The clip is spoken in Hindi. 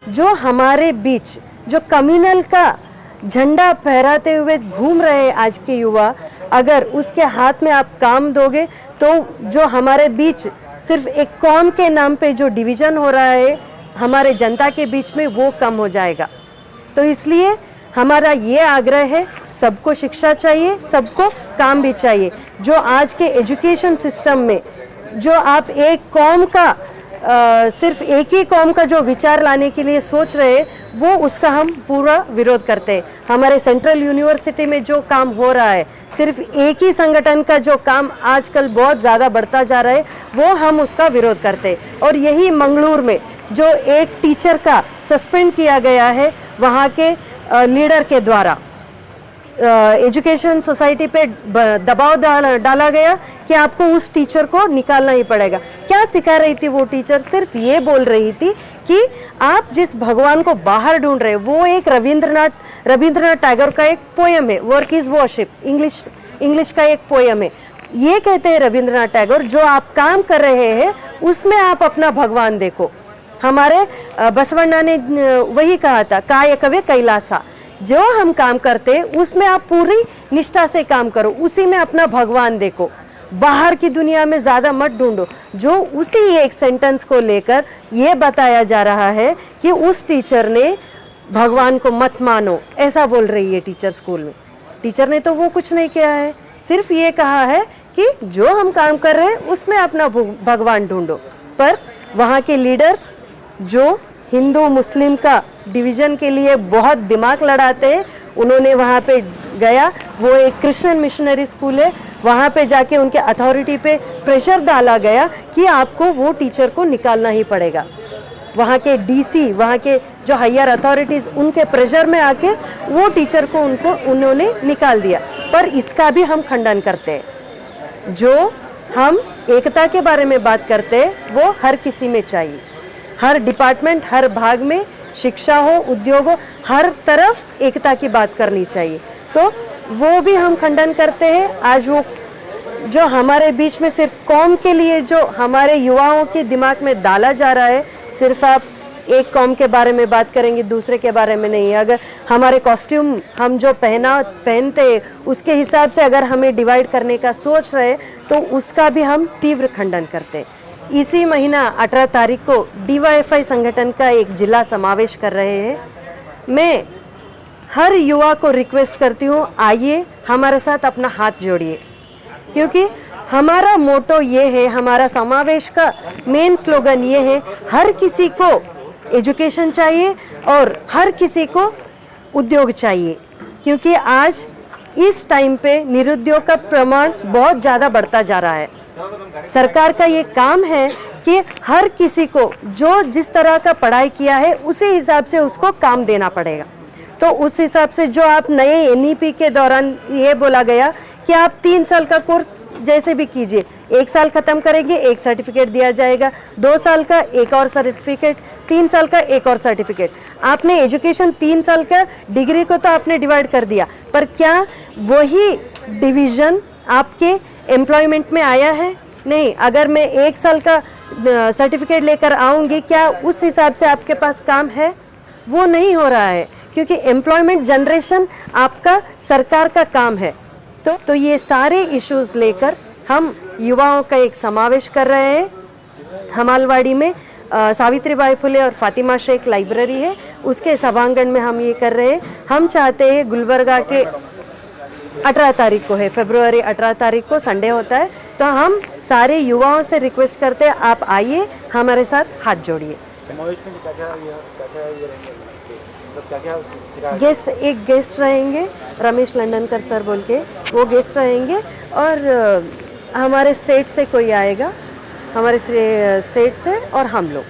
जो हमारे बीच जो कम्युनल का झंडा फहराते हुए घूम रहे हैं आज के युवा, अगर उसके हाथ में आप काम दोगे तो जो हमारे बीच सिर्फ एक कौम के नाम पे जो डिवीज़न हो रहा है हमारे जनता के बीच में, वो कम हो जाएगा। तो इसलिए हमारा ये आग्रह है, सबको शिक्षा चाहिए, सबको काम भी चाहिए। जो आज के एजुकेशन सिस्टम में जो आप एक कौम का सिर्फ एक ही कौम का जो विचार लाने के लिए सोच रहे हैं, वो उसका हम पूरा विरोध करते हैं। हमारे सेंट्रल यूनिवर्सिटी में जो काम हो रहा है, सिर्फ एक ही संगठन का जो काम आजकल बहुत ज़्यादा बढ़ता जा रहा है, वो हम उसका विरोध करते हैं। और यही मंगलूर में जो एक टीचर का सस्पेंड किया गया है वहाँ के लीडर के द्वारा, एजुकेशन सोसाइटी पे दबाव डाला गया कि आपको उस टीचर को निकालना ही पड़ेगा। क्या सिखा रही थी वो टीचर? सिर्फ ये बोल रही थी कि आप जिस भगवान को बाहर ढूंढ रहे हैं, वो एक रविंद्रनाथ टैगोर का एक पोयम है, वर्क इज वर्शिप, इंग्लिश का एक पोयम है। ये कहते हैं रविंद्रनाथ टैगोर, जो आप काम कर रहे हैं उसमें आप अपना भगवान देखो। हमारे बसवण्णा ने वही कहा था, कायकवे कैलासा, जो हम काम करते हैं उसमें आप पूरी निष्ठा से काम करो, उसी में अपना भगवान देखो, बाहर की दुनिया में ज़्यादा मत ढूंढो। जो उसी एक सेंटेंस को लेकर ये बताया जा रहा है कि उस टीचर ने भगवान को मत मानो, ऐसा बोल रही है टीचर स्कूल में। टीचर ने तो वो कुछ नहीं किया है, सिर्फ ये कहा है कि जो हम काम कर रहे हैं उसमें अपना भगवान ढूंढो। पर वहाँ के लीडर्स जो हिंदू मुस्लिम का डिवीज़न के लिए बहुत दिमाग लड़ाते हैं, उन्होंने वहाँ पे गया, वो एक क्रिश्चियन मिशनरी स्कूल है, वहाँ पे जाके उनके अथॉरिटी पे प्रेशर डाला गया कि आपको वो टीचर को निकालना ही पड़ेगा। वहाँ के डीसी, वहाँ के जो हायर अथॉरिटीज़, उनके प्रेशर में आके वो टीचर को उन्होंने निकाल दिया। पर इसका भी हम खंडन करते हैं। जो हम एकता के बारे में बात करते हैं वो हर किसी में चाहिए, हर डिपार्टमेंट, हर भाग में, शिक्षा हो, उद्योग हो, हर तरफ एकता की बात करनी चाहिए। तो वो भी हम खंडन करते हैं। आज वो जो हमारे बीच में सिर्फ कौम के लिए जो हमारे युवाओं के दिमाग में डाला जा रहा है, सिर्फ आप एक कौम के बारे में बात करेंगे, दूसरे के बारे में नहीं। अगर हमारे कॉस्ट्यूम हम जो पहनते हैं उसके हिसाब से अगर हमें डिवाइड करने का सोच रहे तो उसका भी हम तीव्र खंडन करते हैं। इसी महीना 18 तारीख को DYFI संगठन का एक जिला समावेश कर रहे हैं। मैं हर युवा को रिक्वेस्ट करती हूँ, आइए हमारे साथ अपना हाथ जोड़िए, क्योंकि हमारा मोटो ये है, हमारा समावेश का मेन स्लोगन ये है, हर किसी को एजुकेशन चाहिए और हर किसी को उद्योग चाहिए। क्योंकि आज इस टाइम पे निरुद्योग का प्रमाण बहुत ज़्यादा बढ़ता जा रहा है। सरकार का ये काम है कि हर किसी को जो जिस तरह का पढ़ाई किया है उसी हिसाब से उसको काम देना पड़ेगा। तो उस हिसाब से जो आप नए NEP के दौरान ये बोला गया कि आप 3 साल का कोर्स जैसे भी कीजिए, 1 साल ख़त्म करेंगे, एक सर्टिफिकेट दिया जाएगा, 2 साल का एक और सर्टिफिकेट, 3 साल का एक और सर्टिफिकेट। आपने एजुकेशन 3 साल का डिग्री को तो आपने डिवाइड कर दिया, पर क्या वही डिवीज़न आपके एम्प्लॉयमेंट में आया है? नहीं। अगर मैं 1 साल का सर्टिफिकेट लेकर आऊँगी, क्या उस हिसाब से आपके पास काम है? वो नहीं हो रहा है, क्योंकि एम्प्लॉयमेंट जनरेशन आपका सरकार का काम है। तो ये सारे इश्यूज लेकर हम युवाओं का एक समावेश कर रहे हैं। हमालवाड़ी में सावित्रीबाई फुले और फातिमा शेख लाइब्रेरी है, उसके सभांगण में हम ये कर रहे हैं। हम चाहते हैं गुलबर्गा के 18 तारीख को है, फरवरी 18 तारीख को संडे होता है, तो हम सारे युवाओं से रिक्वेस्ट करते हैं, आप आइए हमारे साथ हाथ जोड़िए। एक गेस्ट रहेंगे, रमेश लंडनकर सर बोल के, वो गेस्ट रहेंगे। और हमारे स्टेट से कोई आएगा, हमारे स्टेट से, और हम लोग